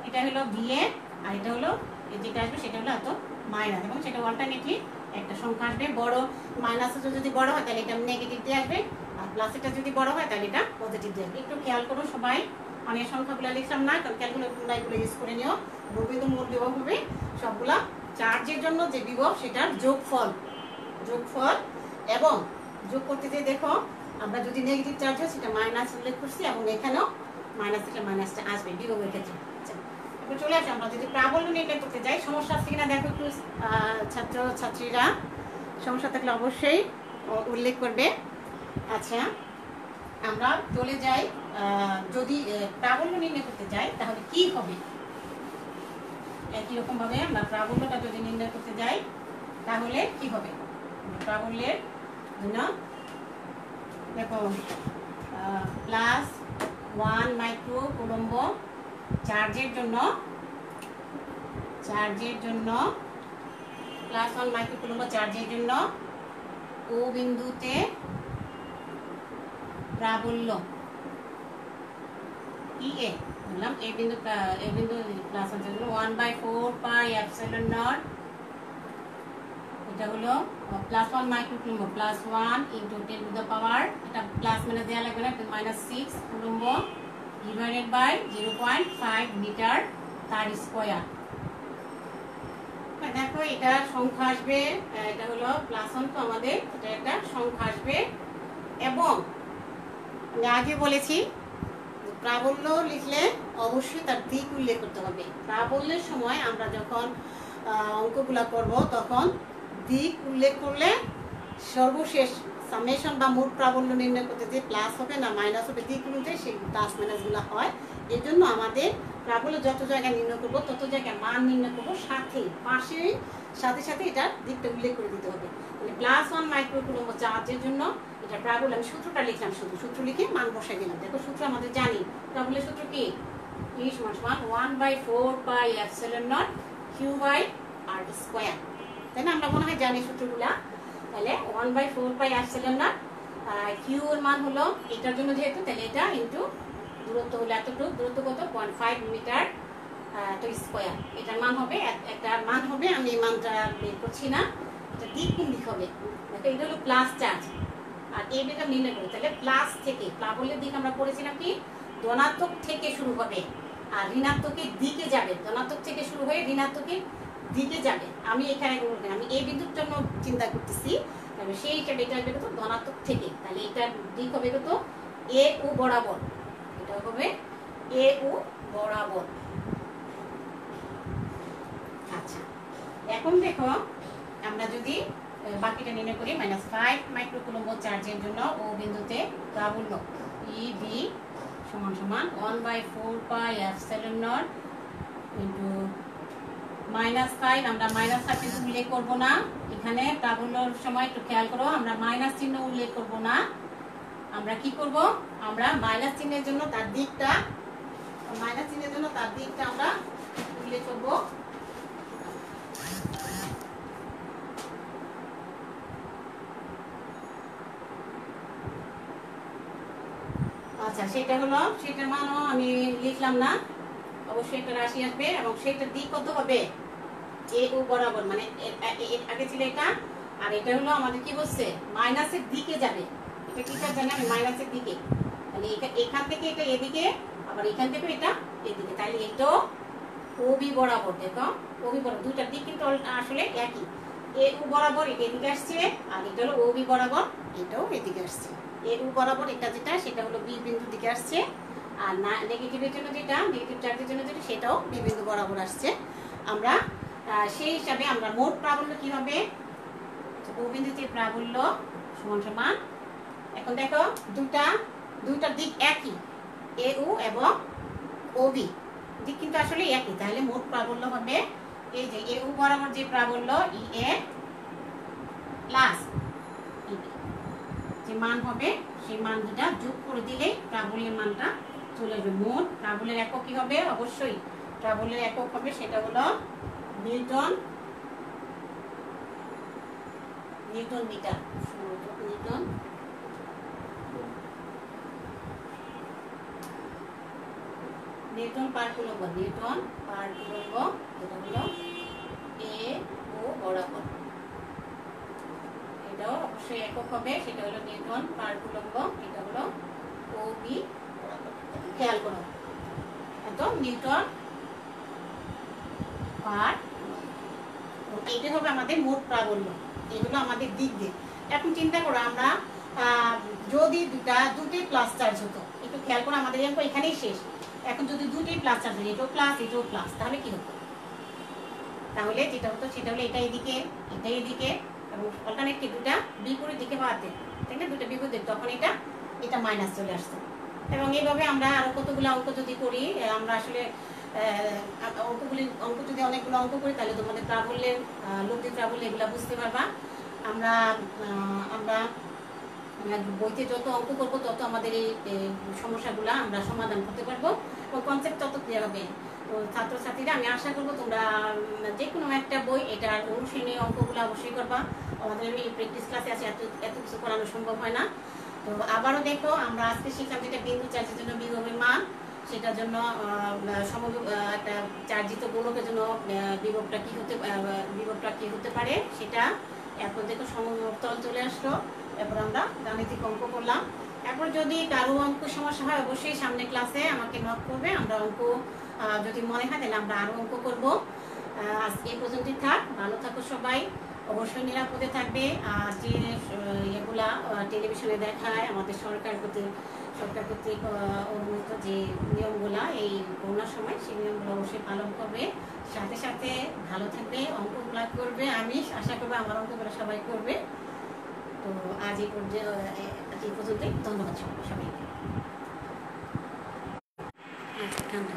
এটা হলো VA আর এটা হলো যেটা আসবে সেটা হলো এত মাইনাস, এবং সেটা অল্টারনেটিভ একটা সংখ্যা আসবে। বড় মাইনাস যদি বড় হয় তাহলে এটা নেগেটিভ দিয়ে আসবে, আর প্লাস এটা যদি বড় হয় তাহলে এটা পজিটিভ দিয়ে আসবে। একটু খেয়াল করো সবাই, আমি সংখ্যাগুলো লিখলাম না, কারণ ক্যালকুলেটর ইউজ করে নিও। কিন্তু মোট বিভব হবে সবগুলা চার্জের জন্য যে বিভব সেটার যোগফল, এবং যোগ করতে যে দেখো আমরা যদি নেগেটিভ চার্জ হয় সেটা মাইনাস উল্লেখ করছি, এবং এখানেও মাইনাসটা আসবে বিভবের ক্ষেত্রে। এবার চলে আসে, আমরা যদি প্রাবল্য নির্ণয় করতে যাই, সমস্যা আছে কিনা দেখো একটু ছাত্রীরা, সমস্যা থাকলে অবশ্যই উল্লেখ করবে। আচ্ছা, আমরা চলে যাই, যদি প্রাবল্য নির্ণয় করতে যাই তাহলে কি হবে। একই রকম ভাবে আমরা প্রাবল্যটা যদি নির্ণয় করতে যাই তাহলে কি হবে। প্রাবল্যের জন্য দেখো +1 মাইক্রোকুলম্ব চার্জের জন্য +1 মাইক্রোকুলম্ব চার্জের জন্য ও বিন্দুতে প্রাবল্য EA বললাম, এ বিন্দু প্লাস 1/4 পাই এপসিলন নট এটা হলো +1 মাইক্রোকুলম্ব, +1 × 10 টু দ্য পাওয়ার, এটা প্লাস মানে দেওয়া লাগবে না, -6 কুলম্ব ডিভাইডেড বাই 0.5 মিটার তার স্কয়ার। দেখো এটা সংখ্যা আসবে, এটা হলো +1, তো আমাদের এটা একটা সংখ্যা আসবে। এবং আমি আগে বলেছি প্রাবল্য লিখলে অবশ্যই তার দিক উল্লেখ করতে হবে। প্রাবল্যের সময় আমরা যখন অঙ্কগুলা করব তখন দিক উল্লেখ করলে সর্বশেষ সামেশন বা মোট প্রাবল্য নির্ণয় করতে যে প্লাস হবে না মাইনাস হবে দিক অনুযায়ী সেই প্লাস মাইনাসগুলো হয়। এর জন্য আমাদের প্রাবল্য যত জায়গায় নির্ণয় করবো তত জায়গায় মান নির্ণয় করবো, সাথে সাথে এটার দিকটা উল্লেখ করে দিতে হবে। মানে +1 মাইক্রোকুলম্ব চার্জের জন্য এটা প্রাবল্য, আমি সূত্রটা লিখলাম, শুধু সূত্র লিখে মান বসাই দিলাম। দেখো সূত্র আমাদের জানি, প্রাবল্যের সূত্র কি? E = 1/4πε0 Q/r², তাই না? আমরা মনে হয় জানি সূত্রগুলা। তাহলে 1/4πε0 Q এর মান হলো এটার জন্য যেহেতু, তাহলে এটা ইনটু দূরত্ব হলো এতটুকু, দূরত্ব কত? 0.5 মিটার তো স্কয়ার। এটার মান হবে, একটা মান হবে, আমি এই মানটা বের করছি না, এটা দিক কোন দিক হবে? দেখো এটা হলো প্লাস চার্জ আর এই দিকটা নির্ণয় করি। তাহলে প্লাস থেকে, প্রাবল্যের দিক আমরা পড়েছিলাম কি ধনাত্মক থেকে শুরু হবে আর ঋণাত্মকের দিকে যাবে, ধনাত্মক থেকে শুরু হয়ে ঋণাত্মকের দিকে যাবে। আমি এখানে আমি এই বিন্দুর জন্য চিন্তা করতেছি, তবে সেই হিসাবে এটা হবে কত? ধনাত্মক থেকে। তাহলে এটার দিক হবে কত? এ ও বরাবর, এটা হবে এ ও বরাবর। আচ্ছা, এখন দেখো আমরা যদি বাকিটা নির্ণয় করি, -5 মাইক্রোকুলম্ব চার্জের জন্য ও বিন্দুতে প্রাবল্য EB = 1/4πε0 -5, আমরা -5 কিন্তু উল্লেখ করব না এখানে। প্রাবল্যর সময় একটু খেয়াল করো, আমরা মাইনাস চিহ্ন উল্লেখ করব না। আমরা কি করব? আমরা মাইনাস চিহ্নের জন্য তার দিকটা, আমরা উল্লেখ করব। আচ্ছা, সেটা হলো, সেটার মানও আমি লিখলাম না, অবশ্যই একটা রাশি আসবে এবং সেটার দিক কত হবে? এ ও বরাবর, মানে আগে ছিল এটা আর এটা হলো আমাদের কি বলছে মাইনাসের দিকে যাবে। এটা কি জানি আমি? মাইনাসের দিকে। তাহলে এখান থেকে এটা এদিকে, আবার এখান থেকে এটা এদিকে, তাহলে এটা ওবি বরাবর। দেখো ওবি বরাবর, দুইটার দিক কিন্তু আসলে একই। এ ও বরাবর এটা এদিকে আসছে আর এটা হলো ওবি বরাবর, এটাও এদিকে আসছে। এ ও বরাবর এটা যেটা, সেটা হলো বি বিন্দুর দিকে আসছে, আর না নেগেটিভের জন্য যেটা, নেগেটিভ চার্জের জন্য যেটা, সেটাও বি বিন্দু বরাবর আসছে। আমরা সেই হিসাবে আমরা মোট প্রাবল্য কি হবে? ও বিন্দুতে প্রাবল্য সমান, এখন দেখো দুইটার দিক একই, এ ও এবং ওবি দিক কিন্তু আসলে একই। তাহলে মোট প্রাবল্য হবে এই যে এ ও বরাবর যে প্রাবল্য ই এ প্লাস ইবি, যে মান হবে সেই মান দুটা যোগ করে দিলেই প্রাবল্যের মানটা চলে আসবে। মোট প্রাবল্যের একক কি হবে? অবশ্যই প্রাবল্যের একক হবে, সেটা হলো newton metre, newton per coulomb, এটা হলো এ ও বরাবর, এটাও অবশ্যই একক হবে, সেটা হলো নিউটন পার কুলম্ব, এটা হলো ও বি বরাবর। খেয়াল করো, এত নিউটন পার, এইটা হবে আমাদের মোট প্রাবল্য, এগুলো আমাদের দিক দিক। এখন চিন্তা করো, আমরা যদি দুটোই প্লাস চার্জ হতো, একটু খেয়াল করো, আমাদের এখানেই শেষ। এখন যদি দুটোই প্লাস চার্জ হতো, এটাও প্লাস, তাহলে কি হতো? তাহলে যেটা হতো সেটা হলো এটা এদিকে এবং অল্টারনেট কি দুটা বিপরীত দিকে পাওয়াতে, তাই না? দুটো বিপরীত দিক, তখন এটা মাইনাস চলে আসতো। এবং এইভাবে আমরা আরো কতগুলো অঙ্ক যদি করি, আমরা আসলে অঙ্ক যদি অনেকগুলো অঙ্ক করি, তাহলে তোমাদের প্রাবল্যের লব্ধি প্রাবল্য এগুলো বুঝতে পারবা। আমরা বইতে যত অঙ্ক করবো তত আমাদের এই সমস্যাগুলো আমরা সমাধান করতে পারবো এবং কনসেপ্ট তত ক্লিয়ার হবে। তো ছাত্রছাত্রীরা, আমি আশা করবো তোমরা যে কোনো একটা বই এটার অনুশীলনী অঙ্কগুলো অবশ্যই করবা। আমাদের এই প্র্যাকটিস ক্লাসে আছে, এত কিছু করানো সম্ভব হয় না। তো আবারও দেখো, আমরা আজকে শিখলাম যেটা বিন্দু চার্জের জন্য বিভবের মান, সেটার জন্য একটা চার্জিত গোলকের জন্য বিভবটা কি হতে পারে সেটা, এরপর দেখো সমতল চলে আসলো। এরপর আমরা গাণিতিক অঙ্ক করলাম। এরপর যদি কারো অঙ্ক সমস্যা হয় অবশ্যই সামনে ক্লাসে আমাকে নক করবে, আমরা অঙ্ক যদি মনে হয় তাহলে আমরা আরো অঙ্ক করব। আজকে এই পর্যন্তই থাক, ভালো থাকো সবাই, অবশ্যই নিরাপদে থাকবে। আর যে এগুলা টেলিভিশনে দেখায় আমাদের সরকার কর্তৃক অনুমোদিত যে নিয়মগুলা এই করোনার সময়, সেই নিয়মগুলো অবশ্যই পালন করবে। সাথে সাথে ভালো থাকবে, অঙ্কগুলা করবে, আমি আশা করবো আমার অঙ্কগুলো সবাই করবে। তো আজ এই পর্যন্তই, ধন্যবাদ সবাইকে। ঠান্ডা